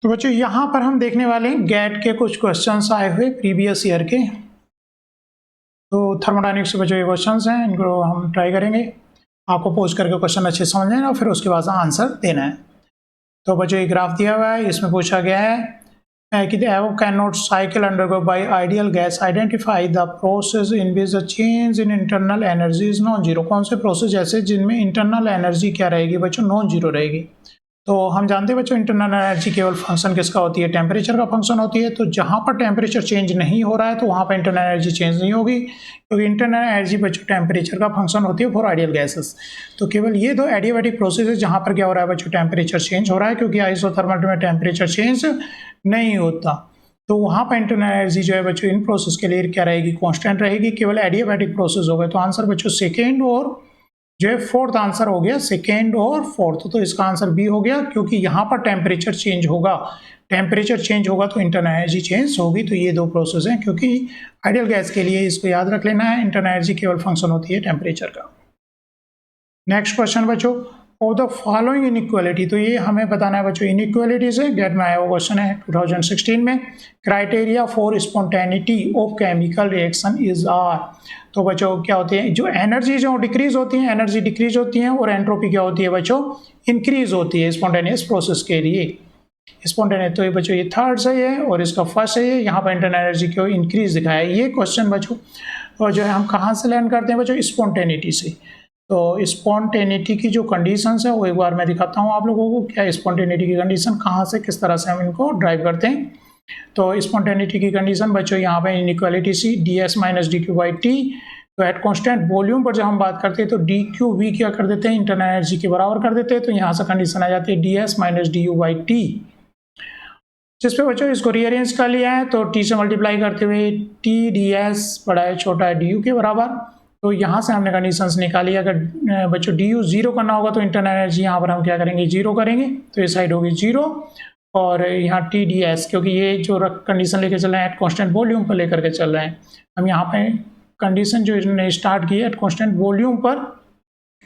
तो बच्चों यहाँ पर हम देखने वाले हैं गेट के कुछ क्वेश्चंस आए हुए प्रीवियस ईयर के। तो थर्मोडायनेमिक्स के बच्चों ये क्वेश्चंस हैं, इनको हम ट्राई करेंगे। आपको पोस्ट करके क्वेश्चन अच्छे समझ लेना और फिर उसके बाद आंसर देना है। तो बच्चों ये ग्राफ दिया हुआ है, इसमें पूछा गया है कि the above can not cycle undergo by ideal gas, identify the process in which the change in internal energy is non zero. कौन से प्रोसेस ऐसे जिनमें इंटरनल एनर्जी क्या रहेगी बच्चों, नॉन जीरो रहेगी। तो हम जानते हैं बच्चों इंटरनल एनर्जी केवल फंक्शन किसका होती है, टेम्परेचर का फंक्शन होती है। तो जहाँ पर टेम्परेचर चेंज नहीं हो रहा है तो वहाँ पर इंटरनल एनर्जी चेंज नहीं होगी, क्योंकि इंटरनल एनर्जी बच्चों टेम्परेचर का फंक्शन होती है फॉर आइडियल गैसेस। तो केवल ये दो एडियाबैटिक प्रोसेस है जहाँ पर क्या हो रहा है बच्चों, टेम्परेचर चेंज हो रहा है, क्योंकि आइसोथर्मल में टेम्परेचर चेंज नहीं होता। तो वहाँ पर इंटरनल एनर्जी जो है बच्चों इन प्रोसेस के लिए क्या रहेगी, कॉन्स्टेंट रहेगी। केवल एडियाबैटिक प्रोसेस हो गए। तो आंसर बच्चों सेकेंड और जो है फोर्थ आंसर हो गया, सेकेंड और फोर्थ। तो इसका आंसर बी हो गया, क्योंकि यहाँ पर टेम्परेचर चेंज होगा। टेम्परेचर चेंज होगा तो इंटरनल एनर्जी चेंज होगी। तो ये दो प्रोसेस हैं, क्योंकि आइडियल गैस के लिए इसको याद रख लेना है, इंटरनल एनर्जी केवल फंक्शन होती है टेम्परेचर का। नेक्स्ट क्वेश्चन बच्चों, ऑफ द फॉलोइंग इनइक्वालिटी। तो ये हमें बताना है बच्चों इनइक्वालिटी से। गेट में आया हुआ क्वेश्चन है 2016 में। Criteria for spontaneity of chemical reaction is are. तो बच्चों क्या होती है, जो एनर्जी जो डिक्रीज होती है, एनर्जी डिक्रीज होती है, और एंट्रोपी क्या होती है बच्चों, इंक्रीज होती है स्पॉन्टेनियस प्रोसेस के लिए। स्पॉन्टेनियस तो ये बच्चों ये थर्ड सही है और इसका फर्स्ट सही है। यहाँ पर इंटरनल एनर्जी को इंक्रीज दिखाया है ये क्वेश्चन बच्चों। और जो है हम कहाँ से लर्न करते हैं बच्चों, स्पॉन्टेनिटी से। तो स्पॉन्टेनिटी की जो कंडीशंस है वो एक बार मैं दिखाता हूँ आप लोगों को, क्या स्पॉन्टेनिटी की कंडीशन कहाँ से किस तरह से हम इनको ड्राइव करते हैं। तो स्पॉन्टेनिटी की कंडीशन बच्चों यहाँ पे inequality C D S minus D Q by T. तो एट कॉन्स्टेंट वॉल्यूम पर जब हम बात करते हैं तो डी क्यू वी क्या कर देते हैं, इंटरनल एनर्जी के बराबर कर देते हैं। तो यहाँ से कंडीशन आ जाती है D S minus D you by T, जिस पे बच्चों इसको रीअरेंज कर लिया है। तो टी से मल्टीप्लाई करते हुए टी डी एस बड़ा है छोटा है डी यू के बराबर। तो यहाँ से हमने कंडीशंस निकाली। अगर बच्चों डी यू जीरो करना होगा तो इंटरनल एनर्जी यहाँ पर हम क्या करेंगे, जीरो करेंगे। तो ये साइड होगी जीरो, और यहाँ टी डी एस, क्योंकि ये जो कंडीशन लेके चल रहे हैं एट कॉन्स्टेंट वॉल्यूम पर लेकर के चल रहे हैं हम। यहाँ पे कंडीशन जो इन्होंने स्टार्ट की है एट कॉन्स्टेंट वॉल्यूम पर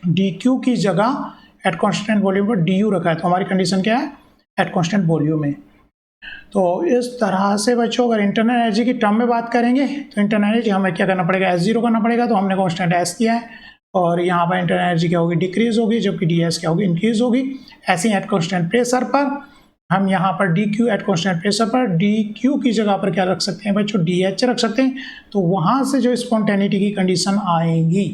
डी क्यू की जगह एट कॉन्स्टेंट वॉल्यूम पर डी यू रखा है। तो हमारी कंडीशन क्या है, एट कॉन्स्टेंट वॉल्यूम में। तो इस तरह से बच्चों अगर इंटरनल एनर्जी की टर्म में बात करेंगे तो इंटरनल एनर्जी हमें क्या करना पड़ेगा, एस जीरो करना पड़ेगा। तो हमने कॉन्स्टेंट एस किया है, और यहाँ पर इंटरनल एनर्जी क्या होगी, डिक्रीज होगी, जबकि डी एस क्या होगी, इंक्रीज होगी। ऐसे ही एट कॉन्स्टेंट प्रेशर पर हम यहाँ पर D Q at constant pressure पर डी क्यू की जगह पर क्या रख सकते हैं बच्चों, डी एच रख सकते हैं। तो वहाँ से जो स्पॉन्टेनिटी की कंडीशन आएंगी,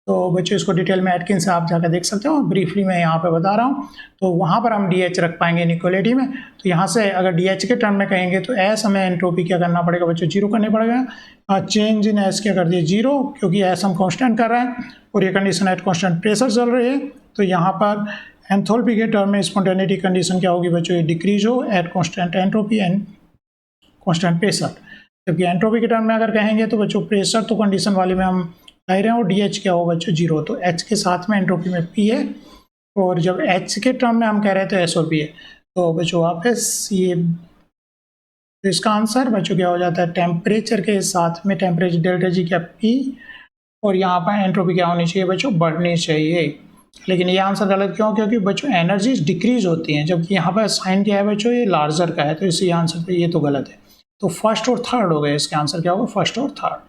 तो बच्चों इसको डिटेल में एटकिन से आप जाकर देख सकते हो, ब्रीफली मैं यहाँ पे बता रहा हूँ। तो वहाँ पर हम डी एच रख पाएंगे इनइक्वालिटी में। तो यहाँ से अगर डी एच के टर्म में कहेंगे तो एस हमें एंट्रोपी क्या करना पड़ेगा बच्चों, जीरो करने पड़ेगा। चेंज इन एस क्या कर दिए, जीरो, क्योंकि एस हम कॉन्स्टेंट कर रहे हैं और ये कंडीशन एट कॉन्स्टेंट प्रेशर चल रही है। तो यहाँ पर एंथैल्पी के टर्म में स्पॉन्टेनिटी कंडीशन क्या होगी बच्चों, ये डिक्रीज हो at constant entropy and constant pressure. जबकि एंट्रोपी के टर्म में अगर कहेंगे तो बच्चों प्रेशर तो कंडीशन वाले में हम कह रहे हैं, और डी एच क्या हो बच्चों, जीरो। तो एच के साथ में एंट्रोपी में पी है, और जब एच के टर्म में हम कह रहे हैं तो एस और पी है। तो बच्चों वापस ये तो इसका आंसर बच्चों क्या हो जाता है, टेम्परेचर के साथ में टेम्परेचर डेल्टा जी क्या पी, और यहाँ पर एंट्रोपी क्या होनी चाहिए बच्चों, बढ़नी चाहिए। लेकिन ये आंसर गलत क्यों, क्योंकि बच्चों एनर्जीज डिक्रीज होती हैं, जबकि यहाँ पर साइन क्या है बच्चों, ये लार्जर का है। तो इसी आंसर पे ये तो गलत है। तो फर्स्ट और थर्ड हो गए, इसके आंसर क्या होगा, फर्स्ट और थर्ड।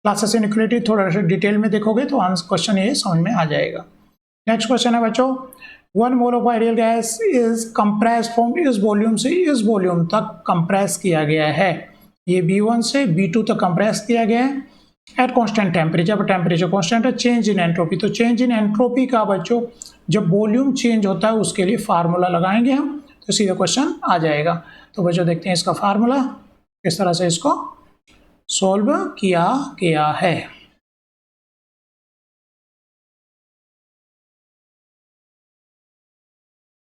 क्लासेस इनइक्वालिटी थोड़ा सा डिटेल में देखोगे तो आंसर क्वेश्चन ये समझ में आ जाएगा। नेक्स्ट क्वेश्चन है बच्चों, 1 mole of ideal gas is compress from इस वॉल्यूम से इस वॉल्यूम तक कंप्रेस किया गया है। ये B1 से B2 तक कंप्रेस किया गया है एट कॉन्स्टेंट टेम्परेचर, पर टेम्परेचर कॉन्स्टेंट है। चेंज इन एंट्रोपी, तो चेंज इन एंट्रोपी का बच्चों जब वॉल्यूम चेंज होता है उसके लिए फार्मूला लगाएंगे हम, तो सीधा क्वेश्चन आ जाएगा। तो बच्चों देखते हैं इसका फार्मूला किस तरह से इसको सॉल्व किया गया है।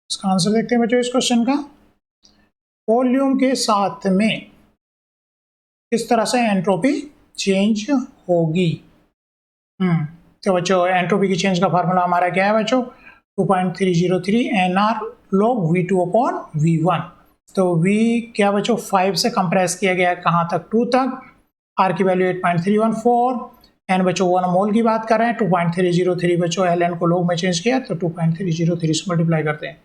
इसका आंसर देखते हैं बच्चों इस क्वेश्चन का। वॉल्यूम के साथ में किस तरह से एंट्रोपी चेंज होगी। तो बच्चों एंट्रोपी की चेंज का फार्मूला हमारा क्या है बच्चों, 2.303 NR log V2 upon V1। तो V क्या बच्चों 5 से कंप्रेस किया गया कहाँ तक, 2 तक। R की वैल्यू 8.314, एन बच्चों 1 मोल की बात कर रहे हैं। 2.303 बच्चों एल एन को लोग में चेंज किया तो 2.303 से मल्टीप्लाई करते हैं।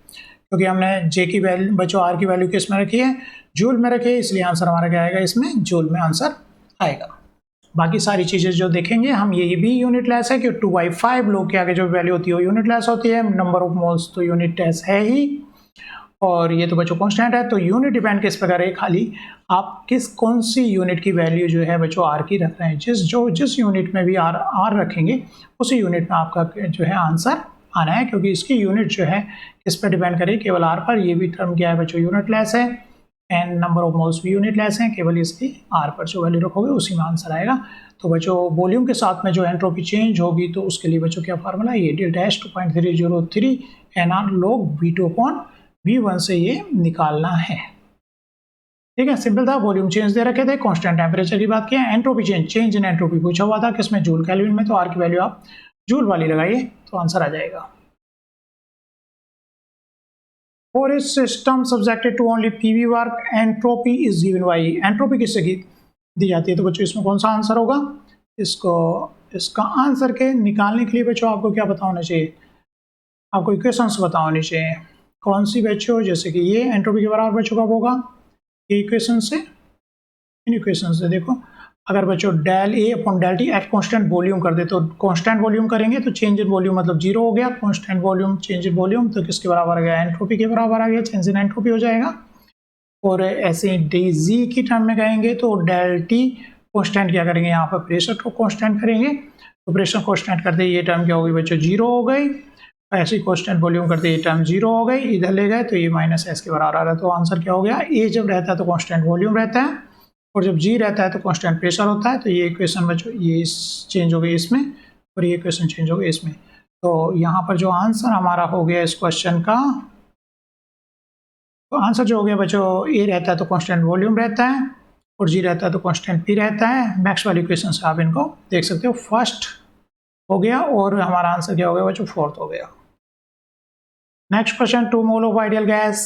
क्योंकि हमने जे की वैल्यू बच्चों आर की वैल्यू किस में रखी है, जूल में रखी है, इसलिए आंसर हमारा क्या आएगा, इसमें जूल में आंसर आएगा। बाकी सारी चीजें जो देखेंगे हम, ये भी यूनिट लेस है कि 2/5 लोग के आगे जो वैल्यू होती है वो यूनिट लेस होती है, नंबर ऑफ मोल्स तो यूनिट लेस है ही, और ये तो बच्चों कांस्टेंट है। तो यूनिट डिपेंड किस प्रकार है, खाली आप कौन सी यूनिट की वैल्यू जो है बच्चों आर की रख रहे हैं, जिस यूनिट में भी आर रखेंगे उसी यूनिट में आपका जो है आंसर आना है, क्योंकि इसकी यूनिट जो है किस पर डिपेंड करे, केवल आर पर। ये भी टर्म क्या है बच्चों, यूनिट लेस है, एंड नंबर ऑफ मोल्स भी यूनिट लेस है, केवल इसकी आर पर जो वैल्यू रखोगे उसी में आंसर आएगा। तो बच्चों वॉल्यूम के साथ में जो एंट्रोपी चेंज होगी तो उसके लिए बच्चों क्या फार्मूला है, ये delta S 2.303 NR log V2/V1 से ये निकालना है। ठीक है, सिंपल था। वॉल्यूम चेंज दे रखे थे, कांस्टेंट टेम्परेचर की बात किया, एंट्रोपी चेंज इन एंट्रोपी पूछा हुआ था, किसमें, जूल केल्विन में, तो आर की वैल्यू आप जूल वाली लगाइए तो आंसर आ जाएगा। For a system subjected to only PV work, entropy is given by, entropy किससे दी जाती है, तो बच्चों इसमें कौन सा आंसर होगा, इसका आंसर के निकालने के लिए बच्चों आपको क्या पता होना चाहिए, आपको इक्वेशंस पता होनी चाहिए। कौन सी बच्चों, जैसे कि ये एंट्रोपी के बराबर बच्चों कब होगा, ये इक्वेशन से, इन इक्वेशन से देखो, अगर बच्चों del A upon del T at constant volume कर दे, तो कॉन्स्टेंट वॉल्यूम करेंगे तो चेंज इन वॉल्यूम मतलब जीरो हो गया, constant volume change in volume तो किसके बराबर आ गया, एंट्रोपी के बराबर आ गया, चेंज इन एंट्रोपी हो जाएगा। और ऐसे डी जी की टर्म में कहेंगे तो डेल टी कॉन्स्टेंट क्या करेंगे, यहाँ पर प्रेशर को कॉन्स्टेंट करेंगे, तो प्रेशर कॉन्स्टेंट करते ये टर्म क्या होगी बच्चों, जीरो हो गई, ऐसे ही कॉन्स्टेंट वॉल्यूम करते ये टर्म जीरो हो गई, इधर ले गए तो ये माइनस एस के बराबर आ रहा है। तो आंसर क्या हो गया, ए जब रहता है तो कॉन्स्टेंट वॉल्यूम रहता है, और जब जी रहता है तो कांस्टेंट प्रेशर होता है। तो ये इक्वेशन बच्चों ये चेंज हो गई इसमें, और ये इक्वेशन चेंज हो गई इसमें। तो यहाँ पर जो आंसर हमारा हो गया इस क्वेश्चन का, तो आंसर जो हो गया बच्चों, ए रहता है तो कांस्टेंट वॉल्यूम रहता है, और जी रहता है तो कांस्टेंट पी रहता है। मैक्स वाली इक्वेशन से आप इनको देख सकते हो। फर्स्ट हो गया, और हमारा आंसर क्या हो गया बच्चों, फोर्थ हो गया। Next question, 2 mole of ideal gas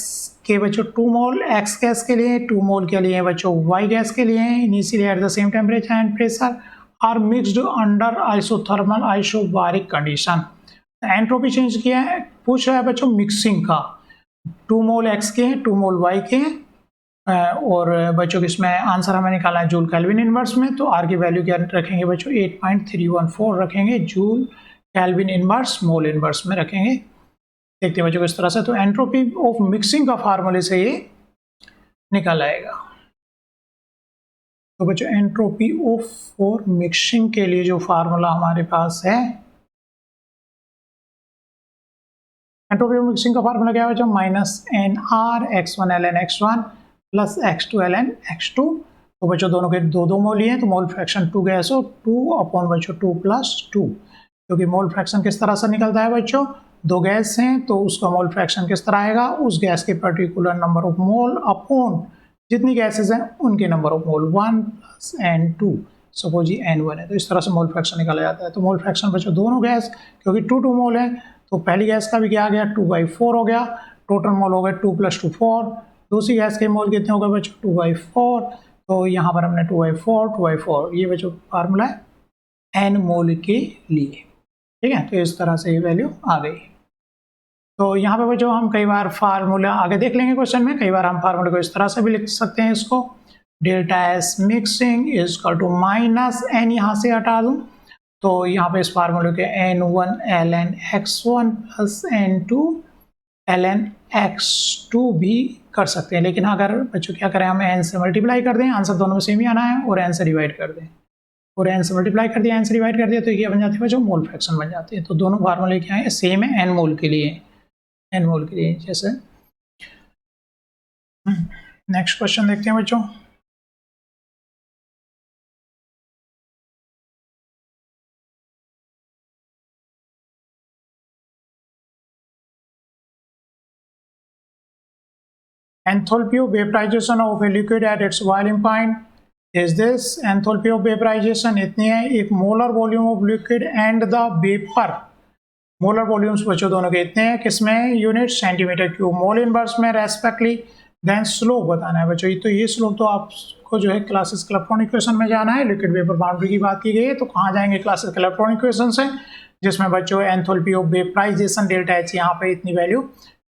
के बच्चों 2 मोल एक्स गैस के लिए, 2 मोल के लिए बच्चों वाई गैस के लिए, initially at the same temperature and pressure are mixed under isothermal isobaric condition. Entropy change किया है, पूछ रहा है बच्चों मिक्सिंग का, 2 मोल एक्स के हैं, 2 मोल वाई के हैं, और बच्चों इसमें आंसर हमें निकाला है जूल केल्विन इनवर्स में। तो आर की वैल्यू क्या रखेंगे बच्चों, 8.314 रखेंगे, joule kelvin inverse mole inverse में रखेंगे। देखते हैं बच्चों इस तरह से। तो एंट्रोपी ऑफ मिक्सिंग का फार्मूले से ये निकल आएगा। तो बच्चों एंट्रोपी ऑफ फॉर मिक्सिंग के लिए जो फार्मूला हमारे पास है, एंट्रोपी ऑफ मिक्सिंग का फार्मूला क्या है बच्चों, -NR x1 ln x1 plus x2 ln x2। तो बच्चों दोनों के दो मोल लिए हैं, तो मोल फ्रैक्शन 2 गैस हो 2 अपॉन बच्चों 2 + 2, क्योंकि मोल फ्रैक्शन किस तरह से निकलता है बच्चों, 2 गैस हैं तो उसका मोल फ्रैक्शन किस तरह आएगा, उस गैस के particular number of mole upon जितनी गैसेस हैं उनके number of mole, 1 + N2, suppose ये N1 है, तो इस तरह से मोल फ्रैक्शन निकाला जाता है। तो मोल फ्रैक्शन बच्चों दोनों गैस, क्योंकि 2 मोल है तो पहली गैस का भी क्या आ गया, 2/4 हो गया, टोटल मोल हो गए 2 + 2 4, दूसरी गैस के मोल कितने हो गए बच्चों, 2/4। तो यहाँ पर हमने 2/4 ये बच्चों फार्मूला है N मोल के लिए। ठीक है, तो इस तरह से ये वैल्यू आ गई। तो यहाँ पे बच्चों हम कई बार फार्मूला आगे देख लेंगे क्वेश्चन में, कई बार हम फार्मूले को इस तरह से भी लिख सकते हैं इसको, delta S mixing is equal to -N, यहाँ से हटा दूँ तो यहाँ पे इस फार्मूले के N1 ln x1 plus N2 ln x2 भी कर सकते हैं। लेकिन अगर बच्चों क्या करें, हम n से मल्टीप्लाई कर दें, आंसर दोनों में सेम ही आना है, और n से डिवाइड कर दें, और n से मल्टीप्लाई कर दिया, n से डिवाइड कर दिया, तो ये बन जाती है बच्चों मोल फ्रैक्शन बन जाती है। तो दोनों फार्मूले क्या है, सेम है, n मोल के लिए, n मोल के लिए। जैसे नेक्स्ट क्वेश्चन देखते हैं बच्चों, enthalpy of vaporization of a liquid at its boiling point is this, enthalpy of vaporization इतनी है, एक molar volume of liquid and the vapour, molar volumes बच्चों दोनों के इतने हैं, किसमें unit centimetre cube, mole inverse में रेस्पेक्टली। देन स्लोप बताना है बच्चों, तो ये स्लोप तो आपको जो है क्लासिकल इलेक्ट्रॉनिक इक्वेशन में जाना है, लिक्विड वेपर बाउंड्री की बात की गई है, तो कहाँ जाएंगे क्लासिकल इलेक्ट्रॉनिक इक्वेशन से, जिसमें बच्चों enthalpy of vaporization delta H, यहाँ पे इतनी वैल्यू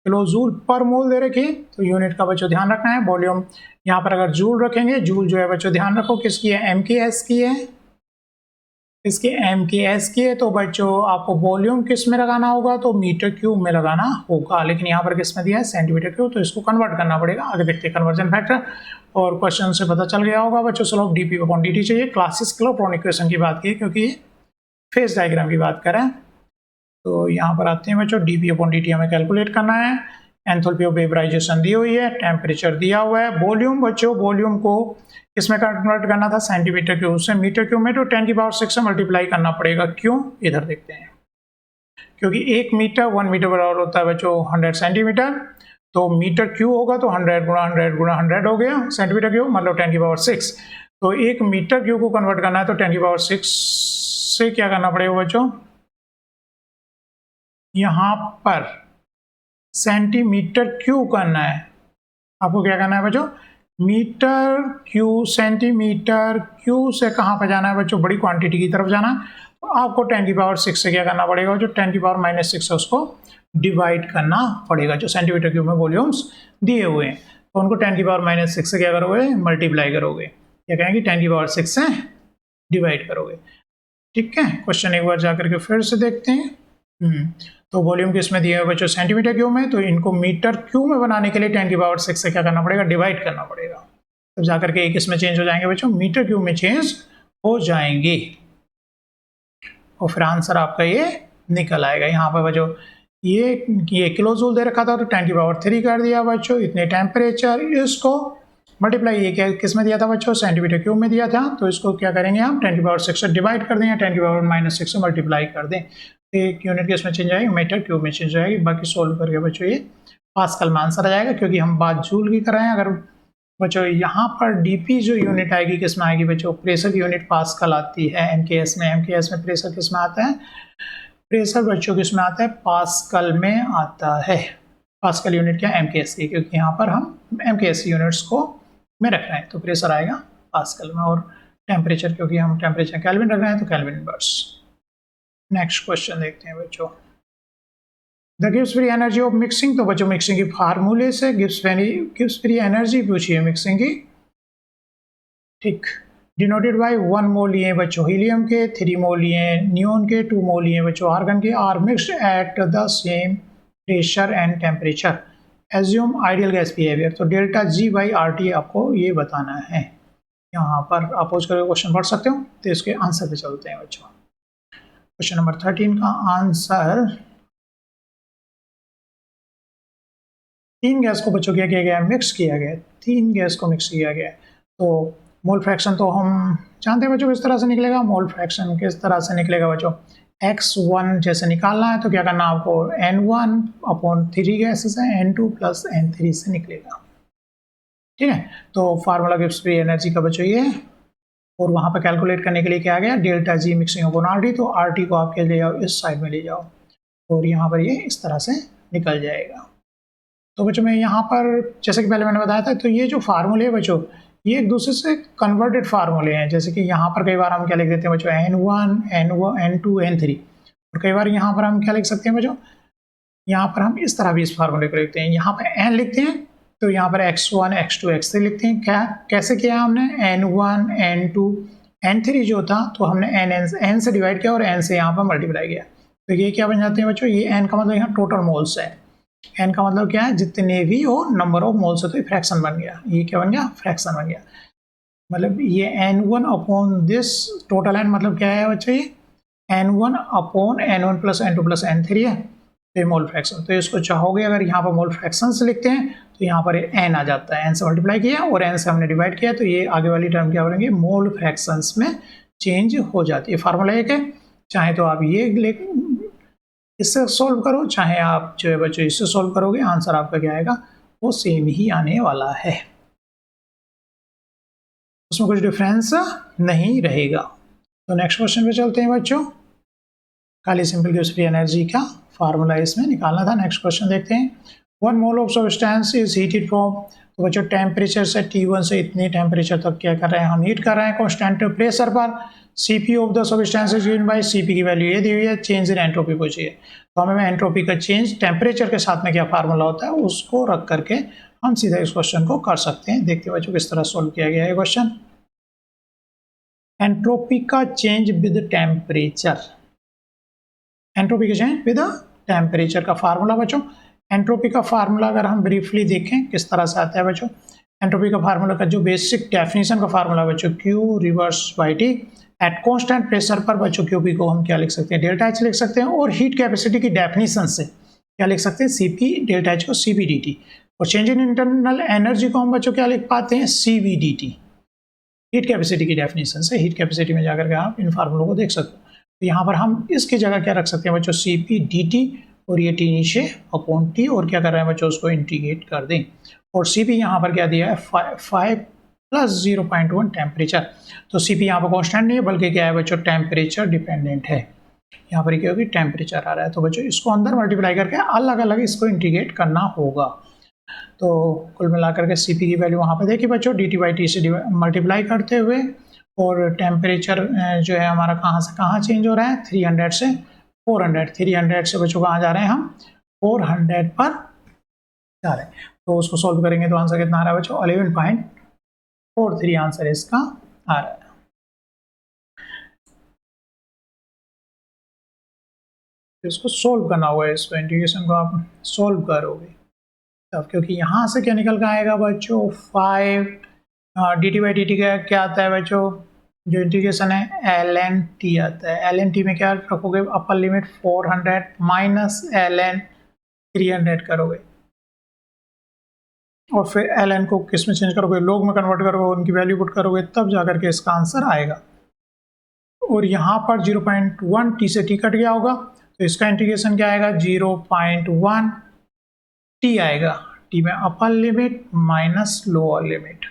किलो जूल पर मोल दे रखी, तो यूनिट का बच्चों ध्यान रखना है। वॉल्यूम यहाँ पर अगर जूल रखेंगे, जूल जो है बच्चों ध्यान रखो किसकी है, एम के एस की है, इसके एम के एस की है। तो बच्चों आपको वॉल्यूम किस में लगाना होगा, तो मीटर क्यूब में लगाना होगा, लेकिन यहाँ पर किस में दिया है, सेंटीमीटर क्यूब, तो इसको कन्वर्ट करना पड़ेगा। आगे देखते हैं कन्वर्जन फैक्टर। और क्वेश्चन से पता चल गया होगा बच्चों, स्लोप डीपी अपॉन डीटी चाहिए। क्लासिक क्लोप्रोन इक्वेशन की बात की क्योंकि फेज डायग्राम की बात करें, तो यहाँ पर आते हैं बच्चों, डीपी अपॉन डीटी हमें कैलकुलेट करना है। एंथैल्पी ऑफ वेपराइजेशन दी हुई है, टेम्परेचर दिया हुआ है। वॉल्यूम बच्चों, वॉल्यूम को किसमें कन्वर्ट करना था, सेंटीमीटर क्यूब से मीटर क्यूब में, तो 10 की पावर 6 से मल्टीप्लाई करना पड़ेगा। क्यों, इधर देखते हैं, क्योंकि 1 मीटर 1 मीटर बराबर होता है बच्चों 100 सेंटीमीटर, तो मीटर क्यूब होगा तो 100 गुणा 100 गुणा 100 हो गया सेंटीमीटर क्यूब, मतलब 10 की पावर 6। तो 1 मीटर क्यूब को कन्वर्ट करना है तो 10 की पावर 6 से क्या करना पड़ेगा बच्चों, यहाँ पर सेंटीमीटर क्यूब करना है। आपको क्या करना है बच्चों, मीटर क्यूब सेंटीमीटर क्यूब से कहाँ पर जाना है बच्चों, बड़ी क्वांटिटी की तरफ जाना है। तो आपको 10 की पावर 6 से क्या करना पड़ेगा, जो 10 की पावर -6 है उसको डिवाइड करना पड़ेगा। जो सेंटीमीटर क्यूब में वॉल्यूम्स दिए हुए हैं, तो उनको 10 की पावर -6 से क्या करोगे, मल्टीप्लाई करोगे। क्या कहेंगे, 10 की पावर 6 से डिवाइड करोगे। ठीक है, क्वेश्चन एक बार जाकर के फिर से देखते हैं। तो वॉल्यूम किसमें दिए हुए बच्चों, सेंटीमीटर क्यूब में, तो इनको मीटर क्यूब में बनाने के लिए 10 की पावर 6 से क्या करना पड़ेगा, डिवाइड करना पड़ेगा। तब तो जाकर के किसमें चेंज हो जाएंगे बच्चों, मीटर क्यूब में चेंज हो जाएंगे, और फिर आंसर आपका ये निकल आएगा। यहाँ पर बच्चों ये किलो जूल दे रखा था, तो 10 की पावर 3 कर दिया बच्चों, इतने टेम्परेचर, इसको मल्टीप्लाई ये क्या किस में दिया था बच्चों, सेंटीमीटर क्यूब में दिया था, तो इसको क्या करेंगे हम 10 की पावर 6 से डिवाइड कर दें, 10 की पावर -6 से मल्टीप्लाई कर दें। एक यूनिट किस में चेंज आएगी, मीटर क्यूब में चेंज आएगी। बाकी सोल्व करके बच्चों ये पास्कल में आंसर आ जाएगा, क्योंकि हम बात जूल की कर रहे हैं। अगर बच्चों यहाँ पर डीपी जो यूनिट आएगी किस में आएगी बच्चों, प्रेशर की यूनिट पास्कल आती है एमकेएस में। एमकेएस में प्रेशर किस में आता है, प्रेशर बच्चों किस में आता है, पास्कल में आता है। पास्कल यूनिट क्या, एमकेएस की, क्योंकि यहाँ पर हम एमकेएस यूनिट्स को में रख रहे हैं, तो प्रेशर आएगा पास्कल में। और टेम्परेचर, क्योंकि हम टेम्परेचर केल्विन रख रहे हैं, तो केल्विन इनवर्स। नेक्स्ट क्वेश्चन देखते हैं बच्चों, the Gibbs free energy of mixing. तो बच्चों मिक्सिंग की फार्मूले से गिब्स फ्री एनर्जी पूछिए मिक्सिंग की। ठीक, डिनोटेड बाय 1 मोल लिए बच्चों हीलियम के, 3 मोल लिए नियोन के, 2 मोल लिए बच्चों आर्गन के, are mixed at the same pressure and temperature, assume ideal gas behaviour. तो delta G by R T आपको ये बताना है। यहाँ पर आप पोज करके क्वेश्चन पढ़ सकते हो, तो इसके आंसर पे चलते हैं बच्चों। क्वेश्चन नंबर 13 का आंसर, 3 गैस को बच्चों क्या किया गया, मिक्स किया गया। 3 गैस को मिक्स किया गया, तो मोल फ्रैक्शन तो हम जानते हैं बच्चों किस तरह से निकलेगा। मोल फ्रैक्शन किस तरह से निकलेगा बच्चों, x1 जैसे निकालना है तो क्या करना है आपको, n1 अपॉन 3 गैसेस है, n2 प्लस n3 से निकलेगा। ठीक है, तो फार्मूला गिब्स फ्री एनर्जी का बच्चों ये, और वहाँ पर कैलकुलेट करने के लिए क्या आ गया, delta G mixing upon R T. तो आर टी को आप क्या ले जाओ, इस साइड में ले जाओ, और यहाँ पर ये इस तरह से निकल जाएगा। तो बच्चों मैं यहाँ पर जैसे कि पहले मैंने बताया था, तो ये जो फार्मूले है बच्चों, ये एक दूसरे से कन्वर्टेड फार्मूले हैं। जैसे कि यहाँ पर कई बार हम क्या लिख देते हैं बच्चों, n1 n2 n3, और कई बार यहाँ पर हम क्या लिख सकते हैं बच्चों, यहाँ पर हम इस तरह भी इस फार्मूले को लिखते हैं। यहाँ पर n लिखते हैं तो यहाँ पर x1 x2 x3 लिखते हैं। क्या कैसे किया हमने, n1 n2 n3 जो था, तो हमने n से डिवाइड किया और n से यहाँ पर मल्टीप्लाई किया। तो ये क्या बन जाते हैं बच्चों, ये n का मतलब यहाँ टोटल मोल्स है। n का मतलब क्या है, जितने भी हो नंबर ऑफ मोल्स है, तो ये फ्रैक्शन बन गया। ये क्या बन गया, फ्रैक्शन बन गया। मतलब ये n1 upon this total n मतलब क्या है बच्चों, ये n1 upon n1 plus n2 plus n3 है, तो ये मोल फ्रैक्शन। तो इसको चाहोगे अगर यहाँ पर मोल फ्रैक्शन से लिखते हैं तो यहाँ पर n आ जाता है, n से मल्टीप्लाई किया और n से हमने डिवाइड किया, तो ये आगे वाली टर्म क्या बनेंगे, मोल फ्रैक्शंस में चेंज हो जाती है। फार्मूला एक है, चाहे तो आप ये इससे सॉल्व करो, चाहे आप जो है बच्चों इससे सॉल्व करोगे, आंसर आपका क्या आएगा, वो सेम ही आने वाला है, उसमें कुछ डिफरेंस नहीं रहेगा। तो नेक्स्ट क्वेश्चन पे चलते हैं बच्चों, खाली सिंपल गिब्स फ्री एनर्जी का फार्मूला इसमें निकालना था। नेक्स्ट क्वेश्चन देखते हैं, 1 mole of substance is heated from तो बच्चों टेम्परेचर से T1 से इतनी टेम्परेचर तक क्या कर रहे हैं, हम हीट कर रहे हैं कांस्टेंट प्रेशर पर। Cp of the substance is given by Cp की वैल्यू ये दी हुई है, चेंज इन एंट्रोपी पूछी है, तो हमें एंट्रोपी का चेंज टेम्परेचर के साथ में क्या फार्मूला होता है उसको रख करके हम सीधा इस क्वेश्चन को कर सकते हैं। देखते हैं बच्चों किस तरह सोल्व किया गया है क्वेश्चन। एंट्रोपी का चेंज विद टेम्परेचर, एंट्रोपी का चेंज विद टेम्परेचर का फार्मूला बच्चों। एंट्रोपी का फार्मूला अगर हम ब्रीफली देखें किस तरह से आता है बच्चों, एंट्रोपी का फार्मूला का जो बेसिक डेफिनेशन का फार्मूला बच्चों, Q reverse by T at constant pressure पर बच्चों QP को हम क्या लिख सकते हैं, डेल्टा H लिख सकते हैं, और हीट कैपेसिटी की डेफिनेशन से क्या लिख सकते हैं, CP डेल्टा H को CP dt, और चेंज इन इंटरनल एनर्जी को हम बच्चों क्या लिख पाते हैं, CV dt। हीट कैपेसिटी की डेफिनेशन से, हीट कैपेसिटी में जाकर के आप इन फार्मूलों को देख सकते हो। तो यहाँ पर हम इसकी जगह क्या रख सकते हैं बच्चों, CP dt, और ये T नीचे अपॉन T, और क्या कर रहे हैं बच्चों, उसको इंटीग्रेट कर दें, और CP यहाँ पर क्या दिया है 5 प्लस 0.1 टेम्परेचर। तो CP यहाँ पर कॉन्स्टेंट नहीं है बल्कि क्या है बच्चों, टेम्परेचर डिपेंडेंट है। यहाँ पर क्या होगी, टेम्परेचर आ रहा है, तो बच्चों इसको अंदर मल्टीप्लाई करके अलग अलग इसको इंटीग्रेट करना होगा। तो कुल मिलाकर के CP की वैल्यू वहाँ पर देखिए बच्चों, dt/T से मल्टीप्लाई करते हुए, और टेम्परेचर जो है हमारा कहाँ से कहाँ चेंज हो रहा है, 300 से 400, 300 से बच्चों कहाँ जा रहे हैं हम, 400 पर जा रहे हैं। तो उसको सॉल्व करेंगे तो आंसर कितना आ रहा है बच्चों, 11.43 आंसर इसका आ रहा है। इसको सोल्व करना होगा, इसको इंटीग्रेशन को आप सोल्व करोगे तब, क्योंकि यहाँ से क्या निकल कर आएगा बच्चों, 5 dt/dt का क्या आता है बच्चों, जो इंटीग्रेशन है ln t आता है। ln t में क्या रखोगे, अपर लिमिट 400 माइनस ln 300 करोगे, और फिर ln को किस में चेंज करोगे, लोग में कन्वर्ट करोगे, उनकी वैल्यू पुट करोगे, तब जाकर के इसका आंसर आएगा। और यहाँ पर 0.1 t से t कट गया होगा, तो इसका इंटीग्रेशन क्या आएगा, 0.1 t आएगा, t में upper limit minus lower limit,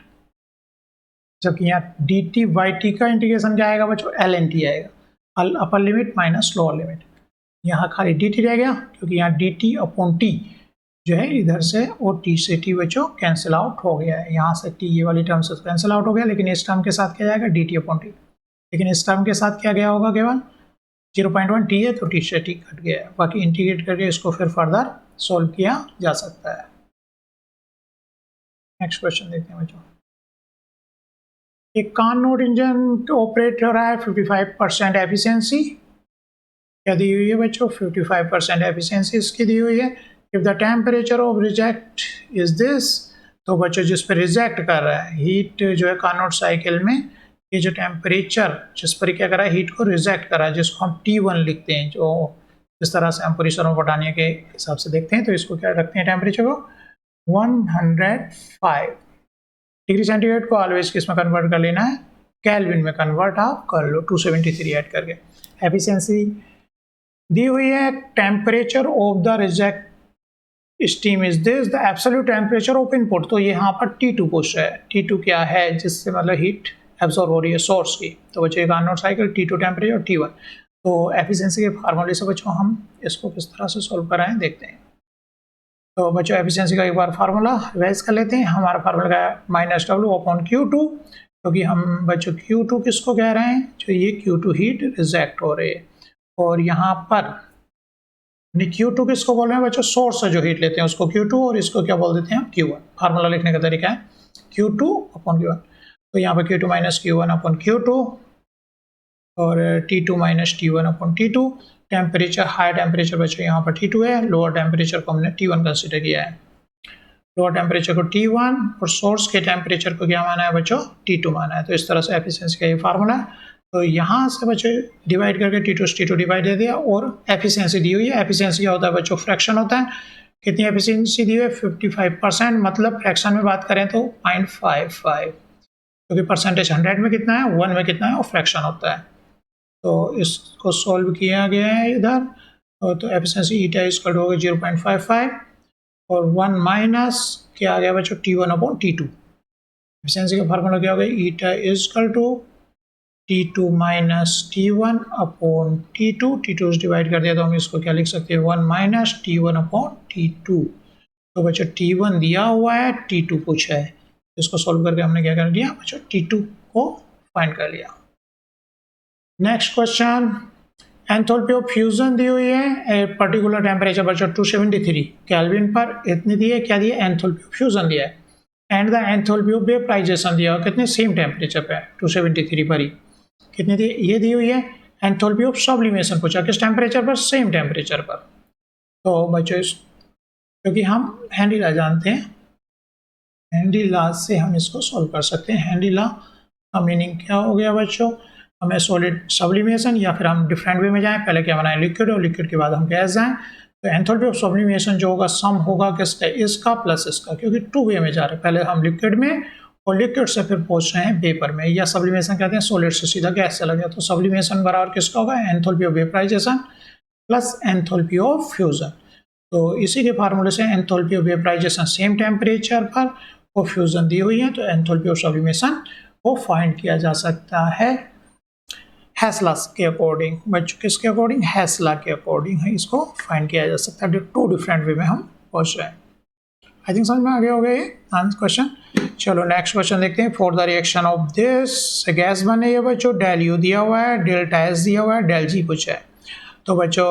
जबकि यहाँ dt/t का इंटीग्रेशन क्या आएगा बच्चों, ln t आएगा, upper limit minus lower limit. यहाँ खाली dt रह गया, क्योंकि यहाँ dt अपॉन t जो है इधर से, और t से t बच्चों कैंसिल आउट हो गया है, यहाँ से t ये वाली टर्म से कैंसिल आउट हो गया, लेकिन इस टर्म के साथ क्या जाएगा, dt अपॉन t, लेकिन इस टर्म के साथ क्या गया होगा, केवल 0.1 t है, तो t से t कट गया है। बाकी इंटीग्रेट करके इसको फिर फर्दर सोल्व किया जा सकता है। नेक्स्ट क्वेश्चन देखते हैं बच्चों। एक कार्नोट इंजन ऑपरेट हो रहा है 55% एफिशिएंसी, क्या दी हुई है बच्चों, 55% एफिशिएंसी इसकी दी हुई है। If the temperature of reject is this, तो बच्चों जिस पर रिजेक्ट कर रहा है हीट जो है कार्नोट साइकिल में, ये जो टेम्परेचर जिस पर क्या कर रहा है, हीट को रिजेक्ट कर रहा है, जिसको हम T1 लिखते हैं, जो इस तरह से हम पूरी थर्मोडायनामिक्स के हिसाब से देखते हैं, तो इसको क्या रखते हैं टेम्परेचर को 105 डिग्री सेंटीग्रेड को ऑलवेज किस में कन्वर्ट कर लेना है, केल्विन में कन्वर्ट आप कर लो, 273 ऐड करके। एफिशिएंसी दी हुई है, temperature of the reject steam is this, the absolute temperature of input, तो यहाँ पर T2 पूछ रहा है, T2 क्या है, जिससे मतलब हीट एब्जॉर्ब हो रही है सोर्स की, तो बच्चों कार्नोट साइकिल T2 टेम्परेचर और T1। तो एफिशिएंसी के फार्मूले से बच्चों हम इसको किस तरह से सोल्व कराएं देखते हैं। तो बच्चों एफिशिएंसी का एक बार फार्मूला रिवाइज कर लेते हैं। हमारा फार्मूला का -W अपॉन Q2, क्योंकि हम बच्चों Q2 किसको कह रहे हैं, जो ये Q2 हीट रिजेक्ट हो रही है, और यहाँ पर Q2 किसको बोल रहे हैं बच्चों, सोर्स से जो हीट लेते हैं उसको Q2, और इसको क्या बोल देते हैं Q1। फार्मूला लिखने का तरीका है Q2 अपॉन Q1, तो यहाँ पर Q2 minus Q1 upon Q2, और T2 minus T1 upon T2। Temperature high temperature बच्चों यहाँ पर T2 है, लोअर टेम्परेचर को हमने T1 कंसिडर किया है, लोअर टेम्परेचर को T1 और सोर्स के टेम्परेचर को क्या माना है बच्चों, T2 माना है। तो इस तरह से एफिशिएंसी का ये फार्मूला है। तो यहाँ से बच्चों डिवाइड करके T2 से T2 डिवाइड दे दिया, और एफिशिएंसी दी हुई है। एफिशिएंसी क्या होता है बच्चों, फ्रैक्शन होता है। कितनी एफिशिएंसी दी हुई है, 55%, मतलब फ्रैक्शन में बात करें तो 0.55, क्योंकि परसेंटेज 100 में कितना है, 1 में कितना है, और फ्रैक्शन होता है। तो इसको सॉल्व किया गया है इधर, तो एफिशिएंसी ईटा इसका होगा 0.55, और 1 माइनस क्या आ गया बच्चों, T1 अपॉन T2। एफिशिएंसी का फार्मूला क्या होगा, eta equal to T2 minus T1 upon T2, T2 से डिवाइड कर दिया तो हम इसको क्या लिख सकते हैं, 1 माइनस T1 अपॉन T2। तो बच्चों T1 दिया हुआ है, T2 पूछा है, इसको सॉल्व करके हमने क्या कर लिया बच्चों, T2 को फाइंड कर लिया। Next question, enthalpy of fusion दी हुई है, ए पर्टिकुलर टेम्परेचर बच्चों 273 केल्विन पर, इतनी दी है, क्या दिया, एंथैल्पी ऑफ फ्यूजन दिया है, and the enthalpy of vaporization दिया है, कितने, सेम टेम्परेचर पे 273 पर ही, कितनी दी, ये दी हुई है। एंथैल्पी ऑफ सब्लिमेशन पूछा, किस टेम्परेचर पर, सेम टेम्परेचर पर। तो बच्चों क्योंकि हम हेनरी लॉ जानते हैं, हेनरी लॉ से हम इसको सॉल्व कर सकते हैं। हेनरी लॉ का मीनिंग क्या हो गया बच्चों, हमें सॉलिड सब्लिमेशन, या फिर हम डिफरेंट वे में जाएं, पहले क्या बनाए लिक्विड, और लिक्विड के बाद हम गैस जाएं, तो एंथैल्पी ऑफ सब्लिमेशन जो होगा सम होगा किसका, इसका प्लस इसका, क्योंकि टू वे में जा रहे हैं, पहले हम लिक्विड में और लिक्विड से फिर पहुंच रहे हैं वेपर में, या सब्लिमेशन कहते हैं सॉलिड से सीधा गैस चला गया, तो सब्लिमेशन बराबर किसका होगा, enthalpy of vaporization plus enthalpy of fusion. तो इसी के फार्मूले से enthalpy of vaporization same temperature पर और फ्यूजन दी हुई है, तो एंथैल्पी ऑफ सब्लिमेशन को फाइंड किया जा सकता है हेसला के अकॉर्डिंग। बच्चों किसके अकॉर्डिंग, हेसला के अकॉर्डिंग है, इसको फाइंड किया जा सकता है, टू डिफरेंट वे में हम पहुंच रहे हैं। आई थिंक समझ में आ गया होगा ये क्वेश्चन। चलो नेक्स्ट क्वेश्चन देखते हैं। For the reaction of this gas बन रही है बच्चों, डेल यू दिया हुआ है, डेल्टा एस दिया हुआ है, डेल जी पूछा है। तो बच्चों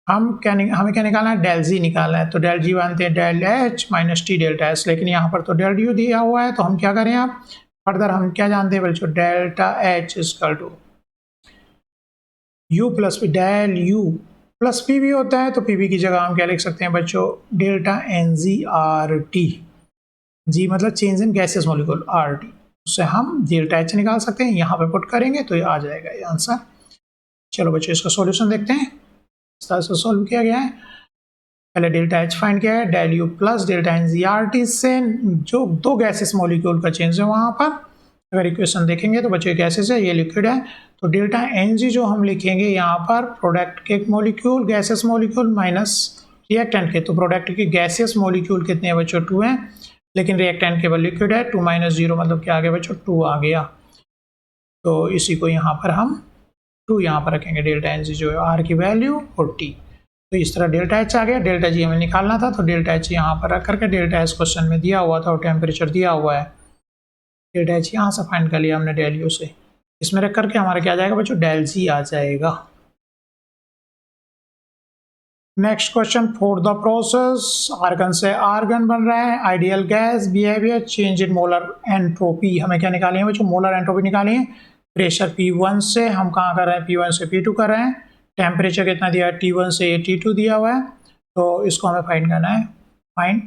हमें क्या निकालना है, डेल जी निकालना है, तो डेल जी बनते हैं del H minus T delta S, लेकिन यहाँ पर तो डेल यू दिया हुआ है, तो हम क्या करें, आप फर्दर हम क्या जानते हैं बच्चों, delta H equal to u plus P, del u plus P भी होता है, तो पी भी की जगह हम क्या लिख सकते हैं बच्चों, delta N G R T, G मतलब change in gases molecule, R T, उससे हम डेल्टा एच निकाल सकते हैं, यहाँ पे पुट करेंगे तो ये आ जाएगा ये आंसर। चलो बच्चों इसका सॉल्यूशन देखते हैं, इस तरह से सॉल्व किया गया है। पहले डेल्टा एच फाइंड किया है, del U plus delta N G R T से जो दो गैसेस मॉलिक्यूल का चेंज है वहाँ पर, अगर इक्वेशन देखेंगे तो बच्चों गैसेस है, ये लिक्विड है, तो डेल्टा एन जी जो हम लिखेंगे यहाँ पर प्रोडक्ट के molecule gases molecule minus reactant के, तो प्रोडक्ट के गैसेस मॉलिक्यूल कितने हैं बच्चों, 2 हैं, लेकिन रिएक्टेंट केवल लिक्विड है, 2 माइनस 0 मतलब क्या आ गया बच्चों, 2 आ गया। तो इसी को यहाँ पर हम 2 यहाँ पर रखेंगे, डेल्टा एन जी जो है आर की वैल्यू और टी, तो इस तरह डेल्टा एच आ गया। डेल्टा जी हमें निकालना था, तो डेल्टा एच यहाँ पर रख करके, डेल्टा एच क्वेश्चन में दिया हुआ था और टेम्परेचर दिया हुआ है, डेल्टा एच यहाँ से फाइंड कर लिया हमने डेल यू से, इसमें रख करके हमारा क्या आ जाएगा बच्चों, डेल जी आ जाएगा। Next question, for the process argon से आर्गन बन रहा है, ideal gas behaviour, change in molar entropy, हमें क्या निकाली है बच्चों, मोलर एंट्रोपी निकाली है। प्रेशर P1 से हम कहाँ कर रहे हैं, P1 से P2 कर रहे हैं, टेम्परेचर कितना दिया है, T1 से T2 दिया हुआ है, तो इसको हमें फाइंड करना है, find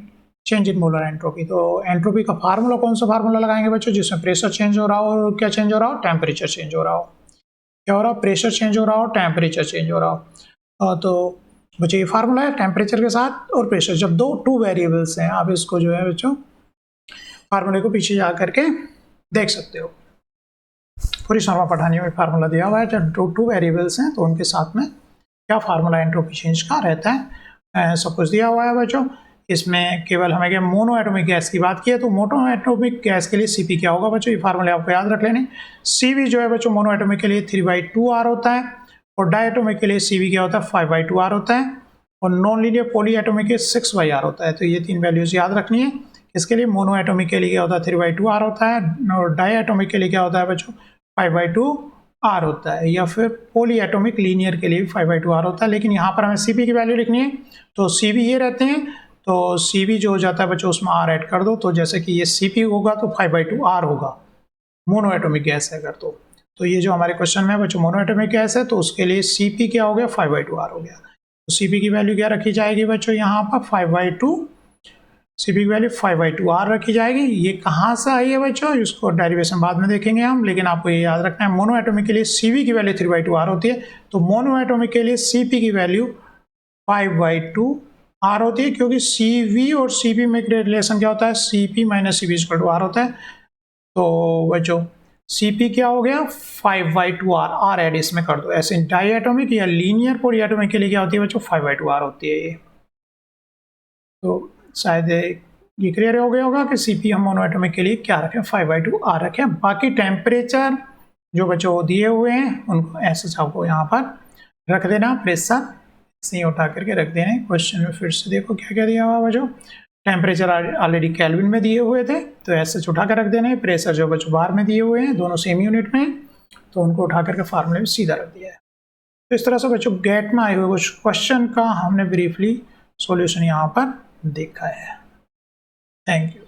change in molar entropy. तो एंट्रोपी का फार्मूला कौन सा फार्मूला लगाएंगे बच्चों, जिसमें प्रेशर चेंज हो रहा हो और क्या चेंज हो रहा हो, टेम्परेचर चेंज हो रहा हो, क्या हो रहा हो, प्रेशर चेंज हो रहा हो, टेम्परेचर चेंज हो रहा हो। तो बच्चों ये फार्मूला है टेम्परेचर के साथ और प्रेशर, जब टू वेरिएबल्स हैं, आप इसको जो है बच्चों फार्मूले को पीछे जा करके देख सकते हो, पूरी शर्मा पठानी में फार्मूला दिया हुआ है, जब टू वेरिएबल्स हैं तो उनके साथ में क्या फार्मूला एंट्रोपी चेंज का रहता है, सब कुछ दिया हुआ है बच्चों। इसमें केवल हमें क्या मोनो एटॉमिक गैस की बात की है, तो मोनो एटॉमिक गैस के लिए सीपी क्या होगा बच्चों, ये फार्मूले आपको याद रख लेने। सीवी जो है बच्चों मोनो एटॉमिक के लिए 3/2R होता है, और डायटोमिक के लिए सीवी क्या होता है, 5/2R होता है, और नॉन लीनियर पॉली एटॉमिक के 6/R होता है। तो ये 3 वैल्यूज याद रखनी है। इसके लिए मोनो एटॉमिक के लिए क्या होता है, 3/2R होता है, और डाई एटॉमिक के लिए क्या होता है बच्चों, 5/2R होता है, या फिर पॉली एटॉमिक लीनियर के लिए 5/2R होता है। लेकिन यहाँ पर हमें सीपी की वैल्यू लिखनी है, तो सीवी ये रहते हैं, तो सीवी जो हो जाता है बच्चों उसमें R ऐड कर दो, तो जैसे कि ये सीपी होगा तो 5/2R होगा, मोनो एटॉमिक गैस है अगर तो ये जो हमारे क्वेश्चन में बच्चों मोनो एटॉमिक गैस है, तो उसके लिए सीपी क्या हो गया, 5/2R हो गया। तो सीपी की वैल्यू क्या रखी जाएगी बच्चों, यहाँ पर 5/2, सीपी की वैल्यू 5/2R रखी जाएगी। ये कहाँ से आई है बच्चों, इसको डेरिवेशन बाद में देखेंगे हम, लेकिन आपको ये याद रखना है मोनो एटॉमिक के लिए सीवी की वैल्यू 3/2R होती है, तो मोनो एटॉमिक के लिए सीपी की वैल्यू 5/2R होती है, क्योंकि सीवी और सीपी में रिलेशन क्या होता है, CP minus CV equal to R होता है। तो बच्चों सीपी क्या हो गया, 5/2R, R ऐड इसमें कर दो। ऐसे डाई एटॉमिक या लीनियर पॉली एटॉमिक के लिए क्या होती है बच्चों, 5/2R होती है ये। तो शायद ये क्लियर हो गया होगा कि सीपी हम मोनो एटॉमिक के लिए क्या रखें, 5/2R रखें। बाकी टेम्परेचर जो बच्चों दिए हुए हैं उनको ऐसे आपको यहाँ पर रख देना, प्रेशर नहीं उठा करके रख देना। क्वेश्चन में फिर से देखो क्या क्या दिया हुआ बच्चों, टेम्परेचर ऑलरेडी केल्विन में दिए हुए थे तो ऐसे उठा कर रख देने, प्रेशर जो बच्चों बार में दिए हुए हैं दोनों सेम यूनिट में, तो उनको उठा करके फार्मूले में सीधा रख दिया है। तो इस तरह से बच्चों गेट में आए हुए कुछ क्वेश्चन का हमने ब्रीफली सॉल्यूशन यहाँ पर देखा है। Thank you.